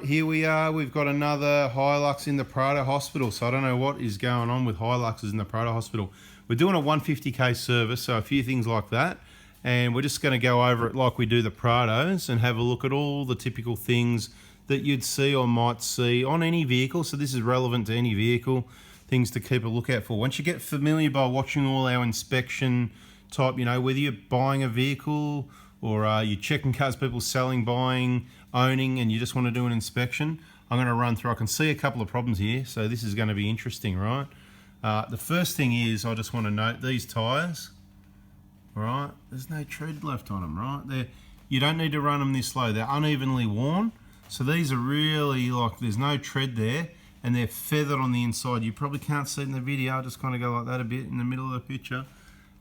here we are. We've got another Hilux in the Prado Hospital. So I don't know what is going on with Hiluxes in the Prado Hospital. We're doing a 150k service, so a few things like that. And we're just going to go over it like we do the Prados and have a look at all the typical things that you'd see or might see on any vehicle. So this is relevant to any vehicle, things to keep a lookout for. Once you get familiar by watching all our inspection type, you know, whether you're buying a vehicle or you're checking cars people selling, buying, owning, and you just want to do an inspection, I'm going to run through. I can see a couple of problems here, so this is going to be interesting, right? The first thing is I just want to note these tyres, right? There's no tread left on them, right? You don't need to run them this low. They're unevenly worn, so these are really like there's no tread there, and they're feathered on the inside. You probably can't see it in the video. I'll just kind of go like that a bit in the middle of the picture.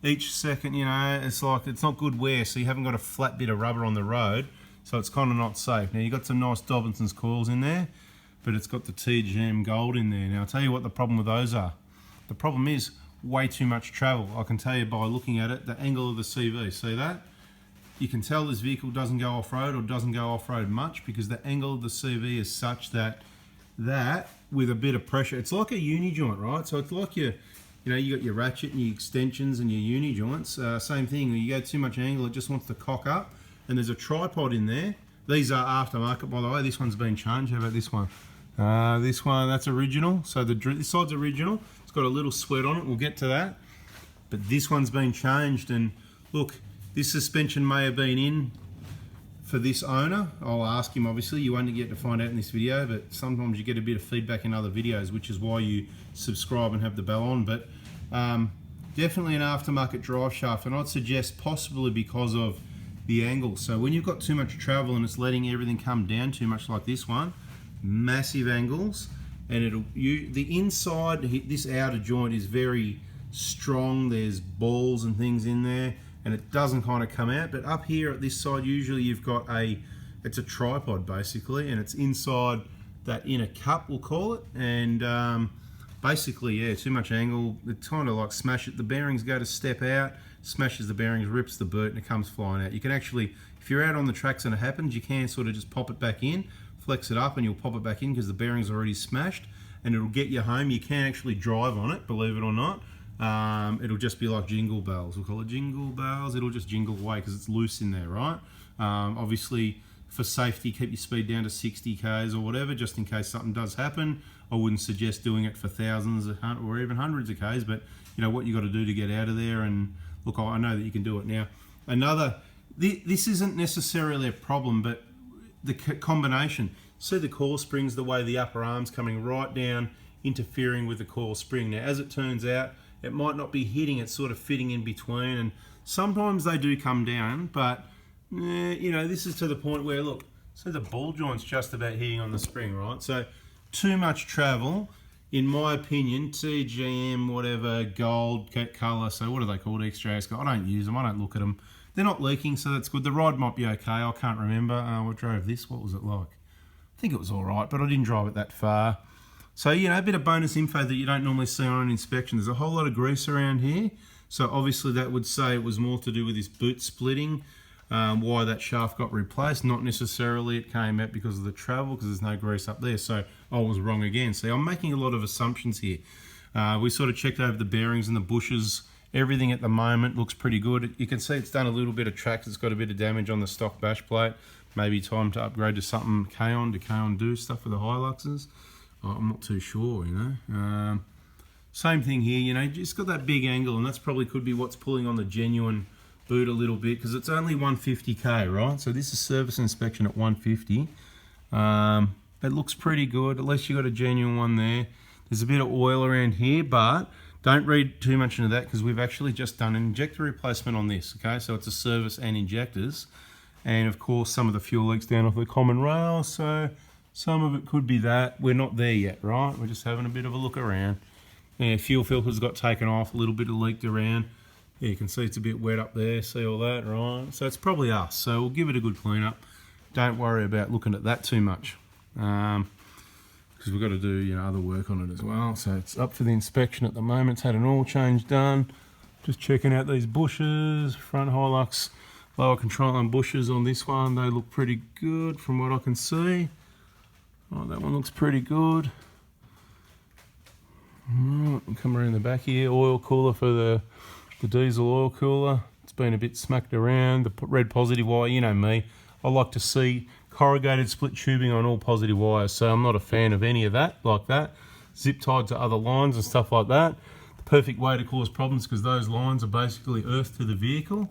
Each second, you know, it's like it's not good wear, so you haven't got a flat bit of rubber on the road, so it's kind of not safe. Now you've got some nice Dobinson's coils in there, but it's got the TGM gold in there. Now I'll tell you what the problem with those are. The problem is way too much travel. I can tell you by looking at it, the angle of the CV, see that? You can tell this vehicle doesn't go off-road or doesn't go off-road much because the angle of the CV is such that with a bit of pressure, it's like a uni joint, right? So it's like you know, you got your ratchet and your extensions and your uni joints. Same thing, when you go too much angle, it just wants to cock up. And there's a tripod in there. These are aftermarket, by the way. This one's been changed. How about this one? This one, that's original. So this side's original. It's got a little sweat on it. We'll get to that. But this one's been changed. And look, this suspension may have been in for this owner. I'll ask him, obviously. You won't get to find out in this video, but sometimes you get a bit of feedback in other videos, which is why you subscribe and have the bell on. But definitely an aftermarket drive shaft, and I'd suggest possibly because of the angle. So when you've got too much travel and it's letting everything come down too much like this one, massive angles, and the inside, this outer joint is very strong. There's balls and things in there, and it doesn't kind of come out. But up here at this side, usually you've got it's a tripod basically, and it's inside that inner cup, we'll call it. And basically, yeah, too much angle. It kind of like smash it. The bearings go to step out, smashes the bearings, rips the boot, and it comes flying out. You can actually, if you're out on the tracks and it happens, you can sort of just pop it back in, flex it up, and you'll pop it back in because the bearing's already smashed, and it'll get you home. You can actually drive on it, believe it or not. It'll just be like jingle bells. We'll call it jingle bells. It'll just jingle away because it's loose in there, right? Obviously, for safety, keep your speed down to 60 k's or whatever, just in case something does happen. I wouldn't suggest doing it for thousands or even hundreds of k's, but you know what you got to do to get out of there. And look, I know that you can do it now. This isn't necessarily a problem, but the combination. See the coil springs, the way the upper arm's coming right down, interfering with the coil spring. Now, as it turns out, it might not be hitting, it's sort of fitting in between, and sometimes they do come down, but you know, this is to the point where, look, so the ball joint's just about hitting on the spring, right? So too much travel, in my opinion. TGM, whatever, gold color, so what are they called, XJS? I don't use them, I don't look at them. They're not leaking, so that's good. The ride might be okay, I can't remember. What drove this? What was it like? I think it was all right, but I didn't drive it that far. So, you know, a bit of bonus info that you don't normally see on an inspection. There's a whole lot of grease around here. So obviously that would say it was more to do with this boot splitting, why that shaft got replaced. Not necessarily it came out because of the travel, because there's no grease up there. So I was wrong again. See, I'm making a lot of assumptions here. We sort of checked over the bearings and the bushes. Everything at the moment looks pretty good. You can see it's done a little bit of tracks. It's got a bit of damage on the stock bash plate. Maybe time to upgrade to something K-On, to K-On do stuff with the Hiluxes. I'm not too sure, you know. Same thing here, you know, just got that big angle, and that's probably could be what's pulling on the genuine boot a little bit, because it's only 150k, right? So this is service inspection at 150. It looks pretty good. At least you got a genuine one there. There's a bit of oil around here, but don't read too much into that because we've actually just done an injector replacement on this, okay? So it's a service and injectors. And of course, some of the fuel leaks down off the common rail, so some of it could be that. We're not there yet, right? We're just having a bit of a look around. Yeah, fuel filters got taken off, a little bit of leaked around. Yeah, you can see it's a bit wet up there, see all that, right? So it's probably us, so we'll give it a good clean up. Don't worry about looking at that too much, because we've got to do, you know, other work on it as well. So it's up for the inspection at the moment. It's had an oil change done. Just checking out these bushes, front Hilux, lower control arm bushes on this one. They look pretty good from what I can see. Oh, that one looks pretty good. Right, come around the back here. Oil cooler for the diesel oil cooler. It's been a bit smacked around. The red positive wire, you know me. I like to see corrugated split tubing on all positive wires, so I'm not a fan of any of that, like that. Zip tied to other lines and stuff like that. The perfect way to cause problems, because those lines are basically earth to the vehicle,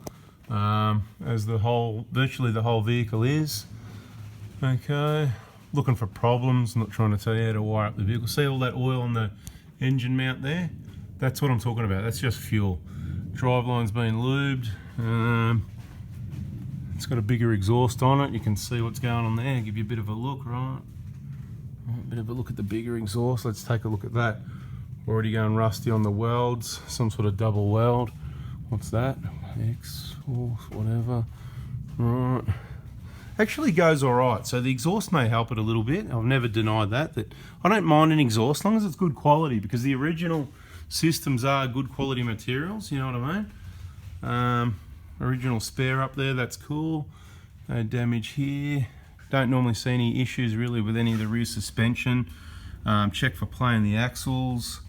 as virtually the whole vehicle is. Okay, looking for problems, not trying to tell you how to wire up the vehicle. See all that oil on the engine mount there? That's what I'm talking about. That's just fuel. Driveline's been lubed. It's got a bigger exhaust on it. You can see what's going on there. Give you a bit of a look, right? A bit of a look at the bigger exhaust. Let's take a look at that. Already going rusty on the welds. Some sort of double weld. What's that? X, whatever. Right. Actually goes all right. So the exhaust may help it a little bit. I've never denied that I don't mind an exhaust as long as it's good quality, because the original systems are good quality materials, you know what I mean? Original spare up there, that's cool. No damage here. Don't normally see any issues really with any of the rear suspension. Check for play in the axles.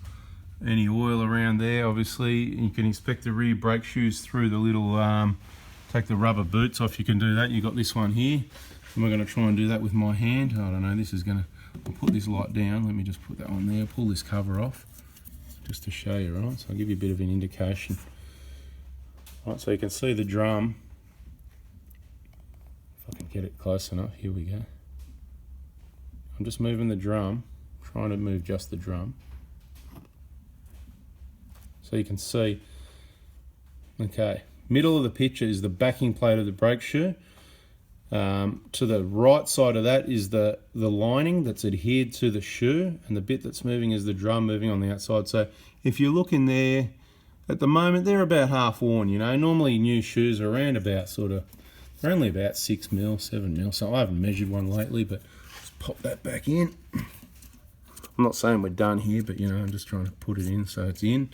Any oil around there, obviously. You can inspect the rear brake shoes through the little, take the rubber boots off, you can do that. You've got this one here. Am I going to try and do that with my hand? I don't know, this is going to, I'll put this light down. Let me just put that one there, pull this cover off, just to show you, right? So I'll give you a bit of an indication. Right, so you can see the drum. If I can get it close enough, here we go. I'm just moving the drum, trying to move just the drum. So you can see, okay, middle of the picture is the backing plate of the brake shoe. To the right side of that is the lining that's adhered to the shoe, and the bit that's moving is the drum moving on the outside. So if you look in there, at the moment they're about half worn, you know. Normally new shoes are around about they're only about 6 mil, 7 mil. So I haven't measured one lately, but just pop that back in. I'm not saying we're done here, but you know, I'm just trying to put it in so it's in.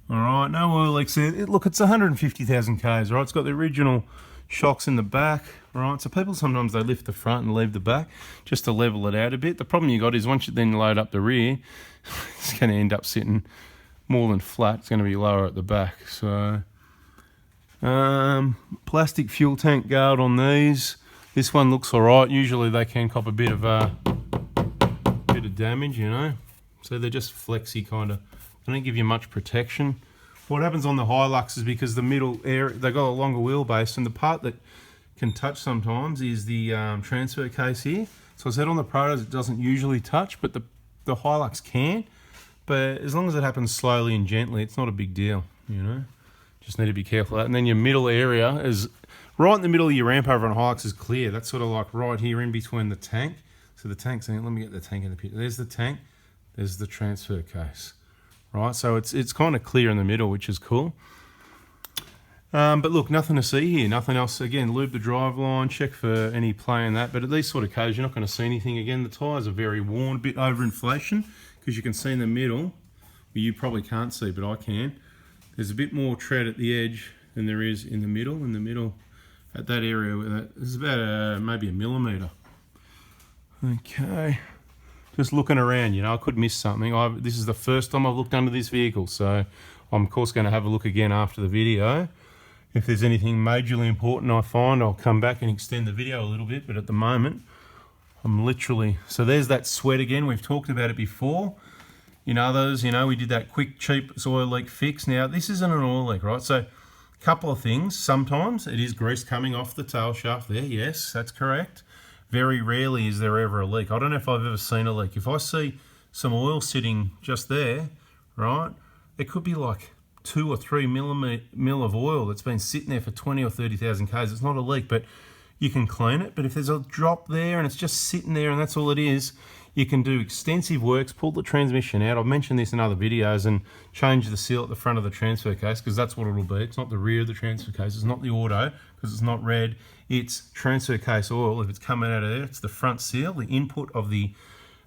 All right, no oil leaks there. Look, it's 150,000 Ks, right? It's got the original shocks in the back, right? So people sometimes they lift the front and leave the back just to level it out a bit. The problem you got is once you then load up the rear, it's going to end up sitting more than flat. It's going to be lower at the back. So, plastic fuel tank guard on these. This one looks all right. Usually they can cop a bit of damage, you know. So they're just flexy kind of. They don't give you much protection. What happens on the Hilux is because the middle area, they got a longer wheelbase, and the part that can touch sometimes is the transfer case here. So I said on the Prados it doesn't usually touch, but the Hilux can. But as long as it happens slowly and gently, it's not a big deal, you know. Just need to be careful of that. And then your middle area is right in the middle of your ramp over on Hilux is clear. That's sort of like right here in between the tank. So the tank's in, let me get the tank in the picture. There's the tank, there's the transfer case. Right, so it's kind of clear in the middle, which is cool. But look, nothing to see here, nothing else. Again, lube the driveline, check for any play in that. But at these sort of cars, you're not going to see anything. Again, the tyres are very worn, a bit over inflation, because you can see in the middle, well, you probably can't see, but I can. There's a bit more tread at the edge than there is in the middle. In the middle, at that area, there's about maybe a millimetre. Okay. Just looking around, you know, I could miss something. This is the first time I've looked under this vehicle, so I'm of course going to have a look again after the video. If there's anything majorly important I find, I'll come back and extend the video a little bit, but at the moment, I'm literally... So there's that sweat again. We've talked about it before. In others, you know, we did that quick, cheap oil leak fix. Now, this isn't an oil leak, right? So, a couple of things. Sometimes it is grease coming off the tail shaft there. Yes, that's correct. Very rarely is there ever a leak. I don't know if I've ever seen a leak. If I see some oil sitting just there, right, it could be like 2 or 3 mil of oil that's been sitting there for 20 or 30,000 Ks. It's not a leak, but you can clean it. But if there's a drop there and it's just sitting there and that's all it is, you can do extensive works, pull the transmission out. I've mentioned this in other videos, and change the seal at the front of the transfer case, because that's what it'll be. It's not the rear of the transfer case. It's not the auto, because it's not red. It's transfer case oil. If it's coming out of there, it's the front seal, the input of the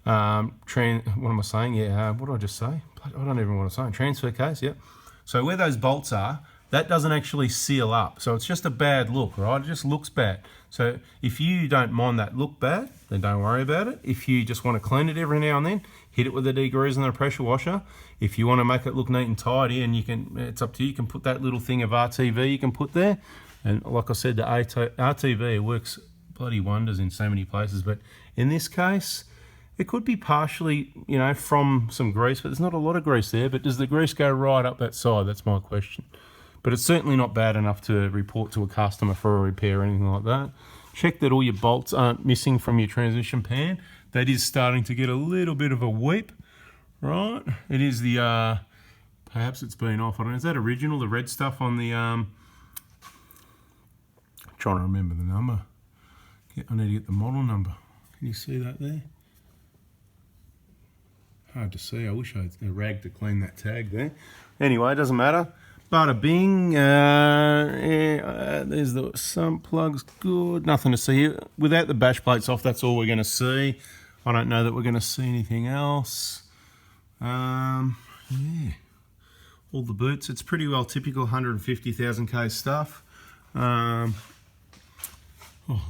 what am I saying? Yeah, what did I just say? I don't even want to say. Transfer case, yep. So where those bolts are, that doesn't actually seal up. So it's just a bad look, right? It just looks bad. So if you don't mind that look bad, then don't worry about it. If you just want to clean it every now and then, hit it with a degreaser and a pressure washer. If you want to make it look neat and tidy, and you can, it's up to you. You can put that little thing of RTV you can put there. And like I said, the RTV works bloody wonders in so many places. But in this case, it could be partially, you know, from some grease, but there's not a lot of grease there. But does the grease go right up that side? That's my question. But it's certainly not bad enough to report to a customer for a repair or anything like that. Check that all your bolts aren't missing from your transmission pan. That is starting to get a little bit of a weep, right? It is the, perhaps it's been off. I don't know, is that original, the red stuff on the, trying to remember the number. I need to get the model number. Can you see that there? Hard to see. I wish I had a rag to clean that tag there. Anyway, it doesn't matter. Bada bing. There's the sump plugs. Good. Nothing to see here. Without the bash plates off, that's all we're going to see. I don't know that we're going to see anything else. Yeah. All the boots. It's pretty well typical 150,000k stuff. Oh,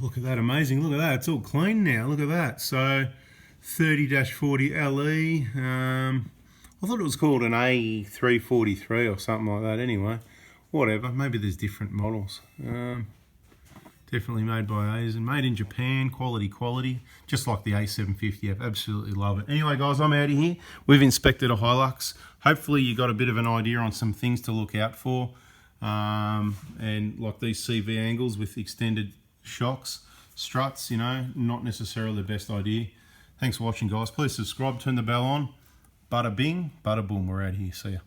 look at that. Amazing. Look at that. It's all clean now. Look at that. So 30-40 LE. I thought it was called an A343 or something like that anyway. Whatever, maybe there's different models. Definitely made by Asian, made in Japan, quality, just like the A750F, absolutely love it. Anyway guys, I'm out of here. We've inspected a Hilux. Hopefully you got a bit of an idea on some things to look out for. And like these CV angles with extended shocks, struts, you know, not necessarily the best idea. Thanks for watching guys. Please subscribe, turn the bell on. Bada bing, bada boom. We're out here. See ya.